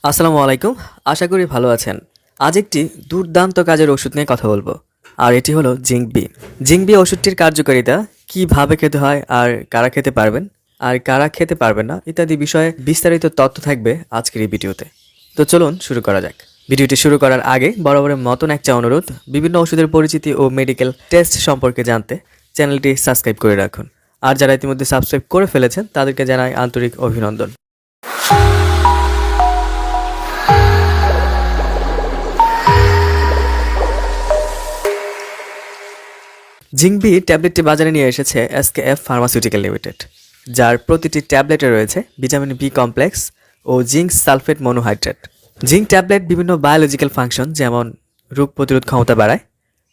আসসালামু আলাইকুম। আশা করি ভালো আছেন। আজ একটি দুর্দান্ত কাজের ওষুধ নিয়ে কথা বলবো। আর এটি হলো জিঙ্ক বি। জিঙ্ক বি ওষুধটির কার্যকারিতা, কিভাবে খেতে হয়, আর কারা খেতে পারবেন আর কারা খেতে পারবেন না ইত্যাদি বিষয়ে বিস্তারিত তথ্য থাকবে আজকের এই ভিডিওতে। তো চলুন শুরু করা যাক। ভিডিওটি শুরু করার আগে বরাবরের মতন একটা অনুরোধ, বিভিন্ন ওষুধের পরিচিতি ও মেডিকেল টেস্ট সম্পর্কে জানতে চ্যানেলটি সাবস্ক্রাইব করে রাখুন। আর যারা ইতিমধ্যে সাবস্ক্রাইব করে ফেলেছেন তাদেরকে জানাই আন্তরিক অভিনন্দন। জিঙ্ক বি ট্যাবলেটটি বাজারে নিয়ে এসেছে এসকেএফ ফার্মাসিউটিক্যাল লিমিটেড, যার প্রতিটি ট্যাবলেটে রয়েছে ভিটামিন বি কমপ্লেক্স ও zinc sulphate monohydrate. Zinc tablet বিভিন্ন বায়োলজিক্যাল ফাংশন যেমন রোগ প্রতিরোধ ক্ষমতা বাড়ায়,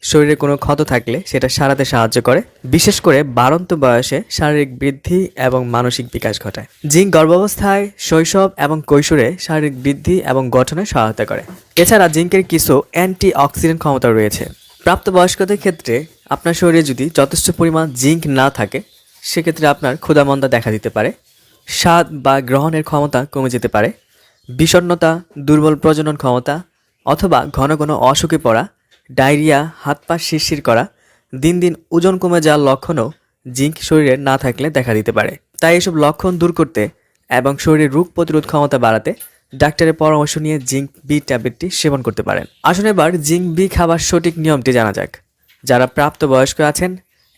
শরীরে কোনো ক্ষত থাকলে সেটা সারাতে সাহায্য করে, বিশেষ করে বাড়ন্ত বয়সে শারীরিক বৃদ্ধি এবং মানসিক বিকাশ ঘটায়। জিঙ্ক গর্ভাবস্থায়, শৈশব এবং কৈশোরে শারীরিক বৃদ্ধি এবং গঠনে সহায়তা করে। এছাড়া জিঙ্কের কিছু অ্যান্টি অক্সিডেন্ট ক্ষমতা রয়েছে। প্রাপ্তবয়স্কদের ক্ষেত্রে আপনার শরীরে যদি যথেষ্ট পরিমাণ জিঙ্ক না থাকে, সেক্ষেত্রে আপনার ক্ষুধামন্দা দেখা দিতে পারে, স্বাদ বা গ্রহণের ক্ষমতা কমে যেতে পারে, বিষণ্ণতা, দুর্বল প্রজনন ক্ষমতা অথবা ঘন ঘন অসুখে পড়া, ডায়রিয়া, হাত পা শিরশির করা, দিন দিন ওজন কমে যাওয়ার লক্ষণও জিঙ্ক শরীরে না থাকলে দেখা দিতে পারে। তাই এসব লক্ষণ দূর করতে এবং শরীরের রোগ প্রতিরোধ ক্ষমতা বাড়াতে ডাক্তারের পরামর্শ নিয়ে জিঙ্ক বি ট্যাবলেটটি সেবন করতে পারেন। আসুন এবার জিঙ্ক বি খাবার সঠিক নিয়মটি জানা যাক। যারা প্রাপ্তবয়স্ক আছেন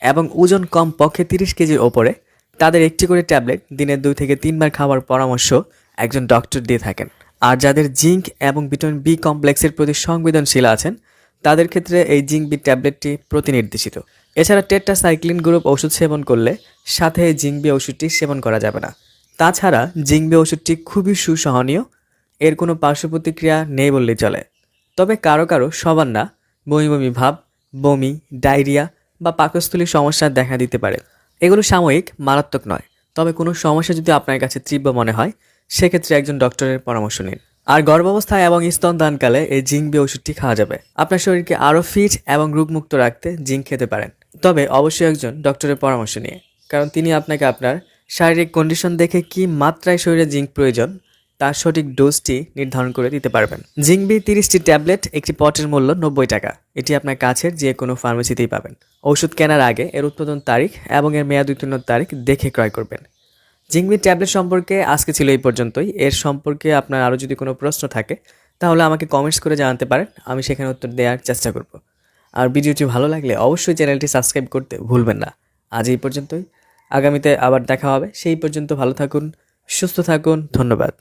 এবং ওজন কম পক্ষে 30 কেজির ওপরে, তাদের একটি করে ট্যাবলেট দিনে 2 থেকে 3 বার খাওয়ার পরামর্শ একজন ডক্টর দিয়ে থাকেন। আর যাদের জিঙ্ক এবং ভিটামিন বি কমপ্লেক্সের প্রতি সংবেদনশীল আছেন, তাদের ক্ষেত্রে এই জিঙ্ক বি ট্যাবলেটটি প্রতিনির্দেশিত। এছাড়া টেট্রাসাইক্লিন গ্রুপ ওষুধ সেবন করলে সাথে এই জিঙ্ক বি ওষুধটি সেবন করা যাবে না। তাছাড়া জিঙ্ক বি ওষুধটি খুবই সুসহনীয়, এর কোনো পার্শ্ব প্রতিক্রিয়া নেই বললেই চলে। তবে কারো কারো, সবার না, বমি বমি ভাব, বমি, ডায়রিয়া বা পাকস্থলীর সমস্যা দেখা দিতে পারে। এগুলো সাময়িক, মারাত্মক নয়। তবে কোনো সমস্যা যদি আপনার কাছে তীব্র মনে হয়, সেক্ষেত্রে একজন ডক্টরের পরামর্শ নিন। আর গর্ভাবস্থায় এবং স্তনদানকালে এই জিঙ্ক বি ওষুধটি খাওয়া যাবে। আপনার শরীরকে আরও ফিট এবং রোগমুক্ত রাখতে জিঙ্ক খেতে পারেন, তবে অবশ্যই একজন ডক্টরের পরামর্শ নিয়ে, কারণ তিনি আপনাকে আপনার শারীরিক কন্ডিশন দেখে কি মাত্রায় শরীরে জিঙ্ক প্রয়োজন তার সঠিক ডোজটি নির্ধারণ করে দিতে পারবেন। জিঙ্ক বি 30টি ট্যাবলেট, একটি পটের মূল্য 90 টাকা। এটি আপনার কাছের যে কোনো ফার্মেসিতেই পাবেন। ওষুধ কেনার আগে এর উৎপাদন তারিখ এবং এর মেয়াদ উত্তীর্ণর তারিখ দেখে ক্রয় করবেন। জিঙ্ক বি ট্যাবলেট সম্পর্কে আজকে ছিল এই পর্যন্তই। এর সম্পর্কে আপনার আরও যদি কোনো প্রশ্ন থাকে, তাহলে আমাকে কমেন্টস করে জানাতে পারেন, আমি সেখানে উত্তর দেওয়ার চেষ্টা করব। আর ভিডিওটি ভালো লাগলে অবশ্যই চ্যানেলটি সাবস্ক্রাইব করতে ভুলবেন না। আজ এই পর্যন্তই, আগামীতে আবার দেখা হবে। সেই পর্যন্ত ভালো থাকুন, সুস্থ থাকুন। ধন্যবাদ।